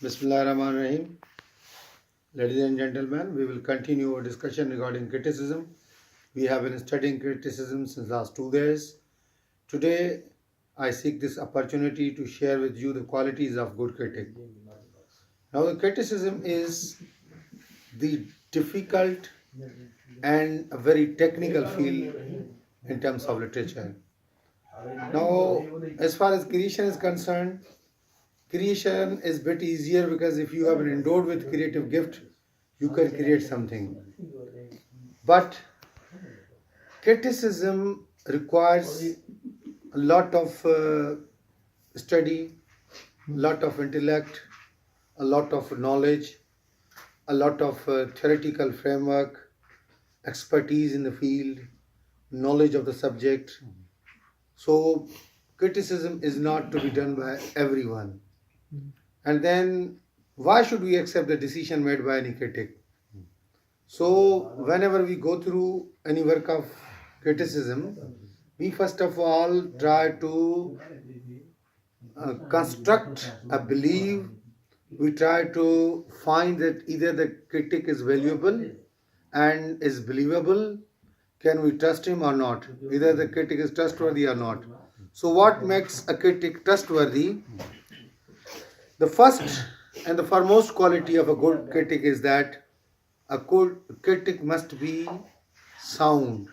Bismillahirrahmanirrahim. Ladies and gentlemen, we will continue our discussion regarding criticism. We have been studying criticism since last 2 days. Today, I seek this opportunity to share with you the qualities of good critic. Now, the criticism is the difficult and a very technical field in terms of literature. Now, as far as creation is concerned, creation is a bit easier because if you have been endowed with creative gift, you can create something. But criticism requires a lot of study, a lot of intellect, a lot of knowledge, a lot of theoretical framework, expertise in the field, knowledge of the subject. So criticism is not to be done by everyone. And then why should we accept the decision made by any critic? So whenever we go through any work of criticism, we first of all try to construct a belief. We try to find that either the critic is valuable and is believable, can we trust him or not, either the critic is trustworthy or not. So what makes a critic trustworthy? The first and the foremost quality of a good critic is that a good critic must be sound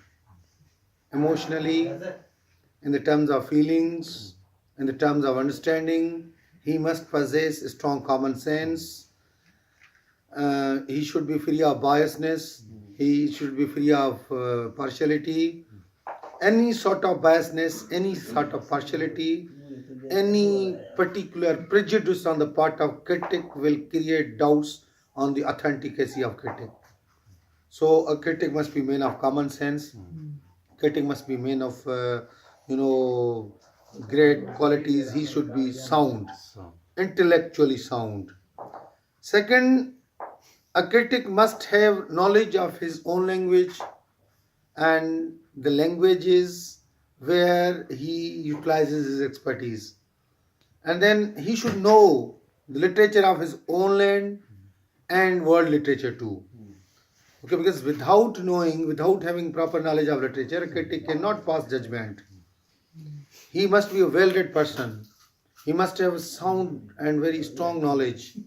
emotionally, in the terms of feelings, in the terms of understanding. He must possess strong common sense. He should be free of biasness. He should be free of partiality. Any sort of biasness, any sort of partiality, any particular prejudice on the part of critic will create doubts on the authenticity of critic. So a critic must be man of common sense. Critic must be man of great qualities. He should be sound, intellectually sound. Second, a critic must have knowledge of his own language and the languages where he utilizes his expertise. And then he should know the literature of his own land and world literature too. Okay, because without knowing, without having proper knowledge of literature, a critic cannot pass judgment. He must be a well-read person. He must have a sound and very strong knowledge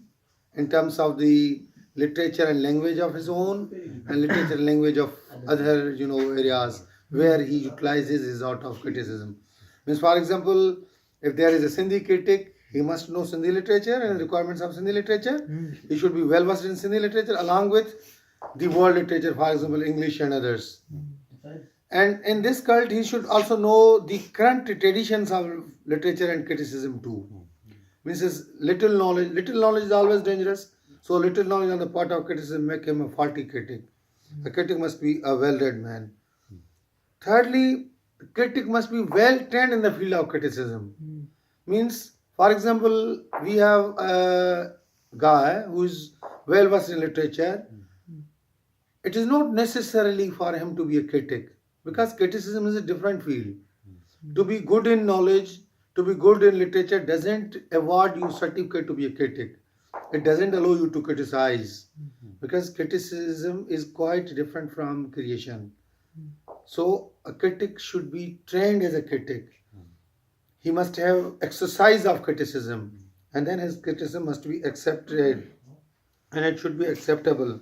in terms of the literature and language of his own and literature and language of other areas where he utilizes his art of criticism. Means, for example, if there is a Sindhi critic, he must know Sindhi literature and requirements of Sindhi literature. He should be well versed in Sindhi literature along with the world literature, for example, English and others. And in this cult, he should also know the current traditions of literature and criticism too. Means little knowledge is always dangerous. So little knowledge on the part of criticism make him a faulty critic. A critic must be a well-read man. Thirdly, the critic must be well trained in the field of criticism. Means, for example, we have a guy who is well versed in literature. It is not necessarily for him to be a critic because criticism is a different field. To be good in knowledge, to be good in literature doesn't award you certificate to be a critic. It doesn't allow you to criticize because criticism is quite different from creation. So a critic should be trained as a critic. He must have exercise of criticism and then his criticism must be accepted and it should be acceptable.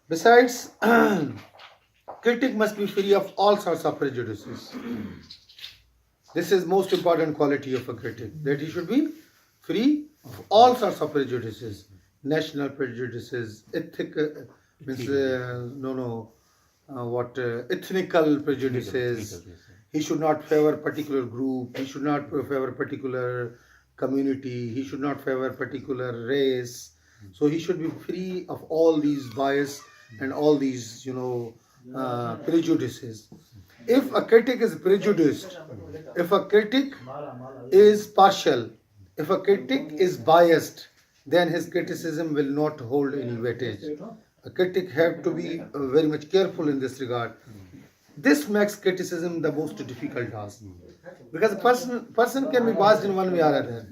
Besides, critic must be free of all sorts of prejudices. This is most important quality of a critic, that he should be free of all sorts of prejudices, national prejudices, ethnical prejudices. He should not favor particular group. He should not favor particular community. He should not favor particular race. So he should be free of all these bias and all these prejudices. If a critic is prejudiced, if a critic is partial, if a critic is biased, then his criticism will not hold any weightage. A critic have to be very much careful in this regard. This makes criticism the most difficult task because a person can be biased in one way or other.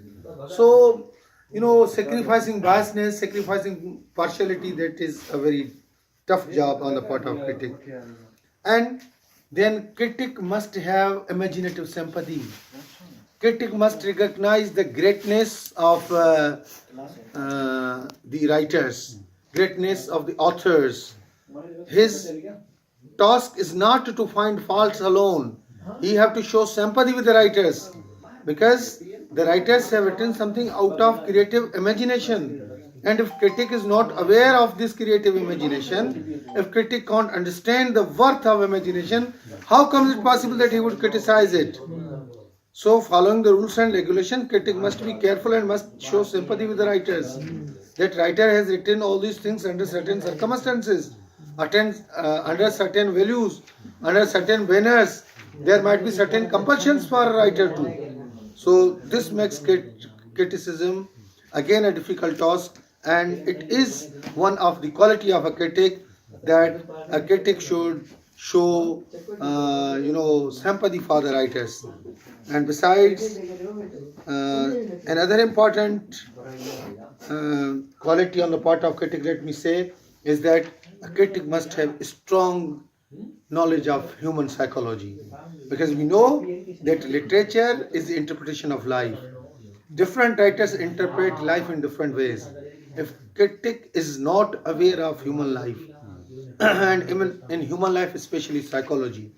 So sacrificing biasness, sacrificing partiality, that is a very tough job on the part of critic. And then critic must have imaginative sympathy. Critic must recognize the greatness of the writers, greatness of the authors. His task is not to find faults alone. He have to show sympathy with the writers, because the writers have written something out of creative imagination. And if critic is not aware of this creative imagination, if critic can't understand the worth of imagination, how comes it possible that he would criticize it? So, following the rules and regulation, critic must be careful and must show sympathy with the writers. That writer has written all these things under certain circumstances, under certain values, under certain banners. There might be certain compulsions for a writer too. So, this makes criticism again a difficult task, and it is one of the quality of a critic that a critic should show sympathy for the writers. And besides, another important quality on the part of critic, let me say, is that a critic must have strong knowledge of human psychology, because we know that literature is the interpretation of life. Different writers interpret life in different ways. If critic is not aware of human life, and even in human life, especially psychology,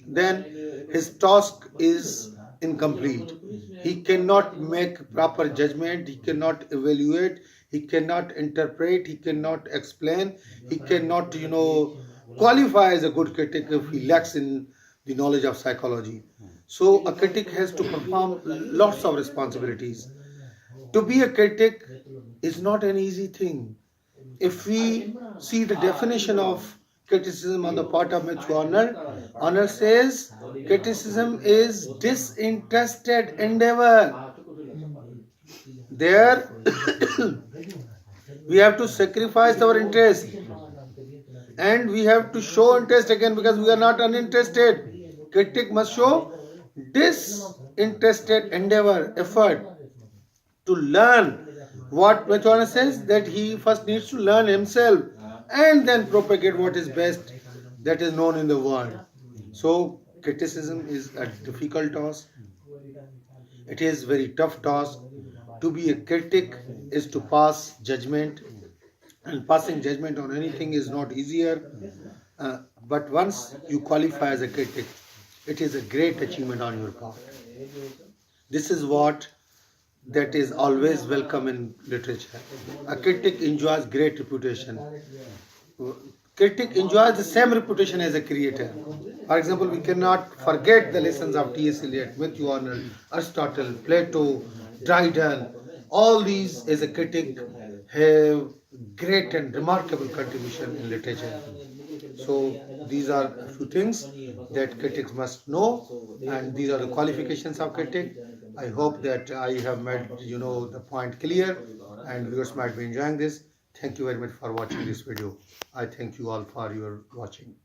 then his task is incomplete. He cannot make proper judgment, he cannot evaluate, he cannot interpret, he cannot explain, he cannot, qualify as a good critic if he lacks in the knowledge of psychology. So a critic has to perform lots of responsibilities. To be a critic is not an easy thing. If we see the definition of criticism on the part of Matthew Arnold says criticism is disinterested endeavor. There we have to sacrifice our interest, and we have to show interest again, because we are not uninterested. Critic must show disinterested endeavor, effort to learn. What Matthew says, that he first needs to learn himself and then propagate what is best that is known in the world. So criticism is a difficult task. It is very tough task. To be a critic is to pass judgment, and passing judgment on anything is not easier. But once you qualify as a critic, it is a great achievement on your part. This is what that is always welcome in literature. A critic enjoys great reputation. Critic enjoys the same reputation as a creator. For example, we cannot forget the lessons of T.S. Eliot, Matthew Arnold, Aristotle, Plato, Dryden. All these, as a critic, have great and remarkable contribution in literature. So these are a few things that critics must know, and these are the qualifications of critic. I hope that I have made the point clear, and viewers might be enjoying this. Thank you very much for watching this video. I thank you all for your watching.